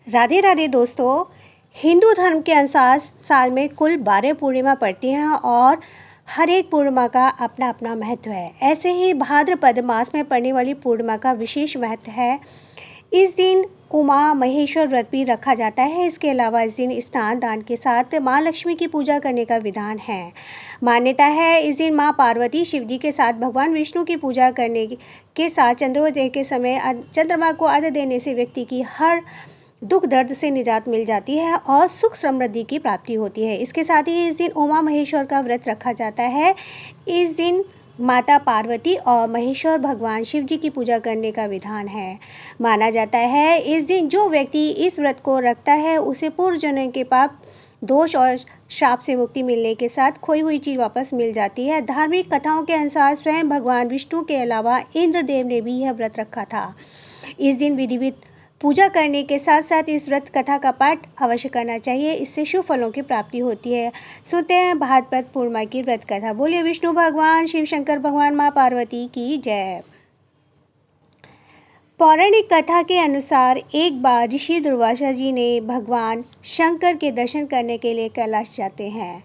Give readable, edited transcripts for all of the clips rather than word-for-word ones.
राधे राधे दोस्तों। हिंदू धर्म के अनुसार साल में कुल 12 पूर्णिमा पड़ती हैं और हर एक पूर्णिमा का अपना अपना महत्व है। ऐसे ही भाद्रपद मास में पड़ने वाली पूर्णिमा का विशेष महत्व है। इस दिन उमा महेश्वर व्रत भी रखा जाता है। इसके अलावा इस दिन स्नान दान के साथ माँ लक्ष्मी की पूजा करने का विधान है। मान्यता है इस दिन माँ पार्वती शिव जी के साथ भगवान विष्णु की पूजा करने के साथ चंद्रोदय के समय चंद्रमा को अर्घ्य देने से व्यक्ति की हर दुख दर्द से निजात मिल जाती है और सुख समृद्धि की प्राप्ति होती है। इसके साथ ही इस दिन उमा महेश्वर का व्रत रखा जाता है। इस दिन माता पार्वती और महेश्वर भगवान शिव जी की पूजा करने का विधान है। माना जाता है इस दिन जो व्यक्ति इस व्रत को रखता है उसे पूर्व जन्म के पाप दोष और श्राप से मुक्ति मिलने के साथ खोई हुई चीज़ वापस मिल जाती है। धार्मिक कथाओं के अनुसार स्वयं भगवान विष्णु के अलावा इंद्रदेव ने भी यह व्रत रखा था। इस दिन विधिवत पूजा करने के साथ साथ इस व्रत कथा का पाठ अवश्य करना चाहिए। इससे शुभ फलों की प्राप्ति होती है। सुनते हैं भाद्रपद पूर्णिमा की व्रत कथा। बोलिए विष्णु भगवान शिव शंकर भगवान माँ पार्वती की जय। पौराणिक कथा के अनुसार एक बार ऋषि दुर्वासा जी ने भगवान शंकर के दर्शन करने के लिए कैलाश जाते हैं,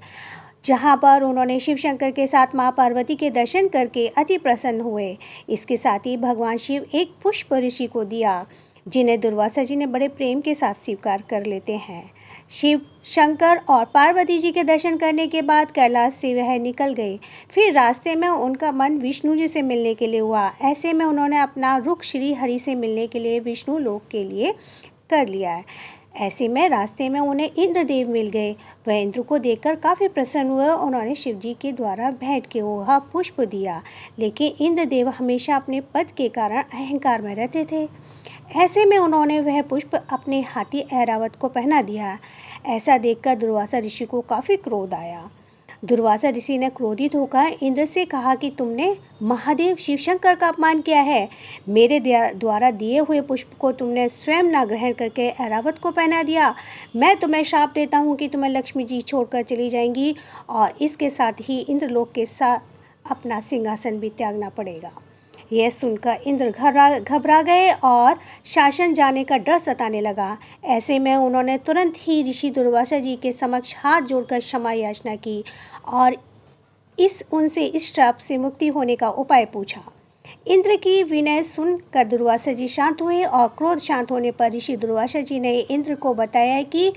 जहाँ पर उन्होंने शिव शंकर के साथ माँ पार्वती के दर्शन करके अति प्रसन्न हुए। इसके साथ ही भगवान शिव एक पुष्प ऋषि को दिया, जिन्हें दुर्वासा जी ने बड़े प्रेम के साथ स्वीकार कर लेते हैं। शिव शंकर और पार्वती जी के दर्शन करने के बाद कैलाश से वह निकल गए। फिर रास्ते में उनका मन विष्णु जी से मिलने के लिए हुआ। ऐसे में उन्होंने अपना रुख श्री हरि से मिलने के लिए विष्णु लोक के लिए कर लिया है। ऐसे में रास्ते में उन्हें इंद्रदेव मिल गए। वह इंद्र को देखकर काफ़ी प्रसन्न हुए। उन्होंने शिव जी के द्वारा भेंट के वह पुष्प दिया, लेकिन इंद्रदेव हमेशा अपने पद के कारण अहंकार में रहते थे। ऐसे में उन्होंने वह पुष्प अपने हाथी ऐरावत को पहना दिया। ऐसा देखकर दुर्वासा ऋषि को काफ़ी क्रोध आया। दुर्वासा ऋषि ने क्रोधित होकर इंद्र से कहा कि तुमने महादेव शिव शंकर का अपमान किया है। मेरे द्वारा दिए हुए पुष्प को तुमने स्वयं न ग्रहण करके ऐरावत को पहना दिया। मैं तुम्हें श्राप देता हूँ कि तुम्हें लक्ष्मी जी छोड़कर चली जाएंगी और इसके साथ ही इंद्रलोक के साथ अपना सिंहासन भी त्यागना पड़ेगा। यह सुनकर इंद्र घबरा गए और शासन जाने का डर सताने लगा। ऐसे में उन्होंने तुरंत ही ऋषि दुर्वासा जी के समक्ष हाथ जोड़कर क्षमा याचना की और उनसे इस श्राप से मुक्ति होने का उपाय पूछा। इंद्र की विनय सुनकर दुर्वासा जी शांत हुए और क्रोध शांत होने पर ऋषि दुर्वासा जी ने इंद्र को बताया कि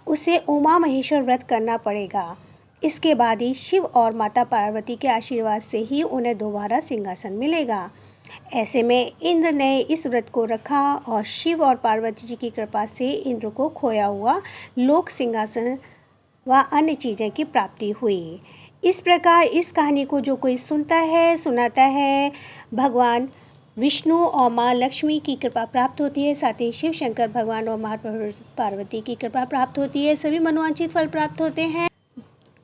उसे उमा महेश्वर व्रत करना पड़ेगा। इसके बाद ही शिव और माता पार्वती के आशीर्वाद से ही उन्हें दोबारा सिंहासन मिलेगा। ऐसे में इंद्र ने इस व्रत को रखा और शिव और पार्वती जी की कृपा से इंद्र को खोया हुआ लोक सिंहासन व अन्य चीज़ें की प्राप्ति हुई। इस प्रकार इस कहानी को जो कोई सुनता है, सुनाता है, भगवान विष्णु और माँ लक्ष्मी की कृपा प्राप्त होती है। साथ ही शिव शंकर भगवान और माँ पार्वती की कृपा प्राप्त होती है। सभी मनोवांछित फल प्राप्त होते हैं।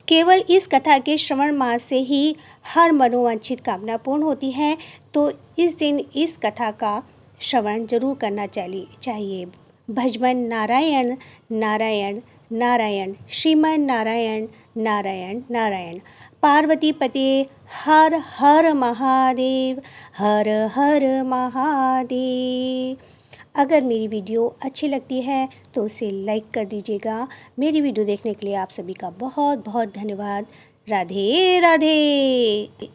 केवल इस कथा के श्रवण मास से ही हर मनोवांछित कामना पूर्ण होती है। तो इस दिन इस कथा का श्रवण जरूर करना चाहिए। भजमन नारायण नारायण नारायण, श्रीमन नारायण नारायण नारायण। पार्वती पते हर हर महादेव, हर हर महादेव। अगर मेरी वीडियो अच्छी लगती है तो उसे लाइक कर दीजिएगा। मेरी वीडियो देखने के लिए आप सभी का बहुत बहुत धन्यवाद। राधे राधे।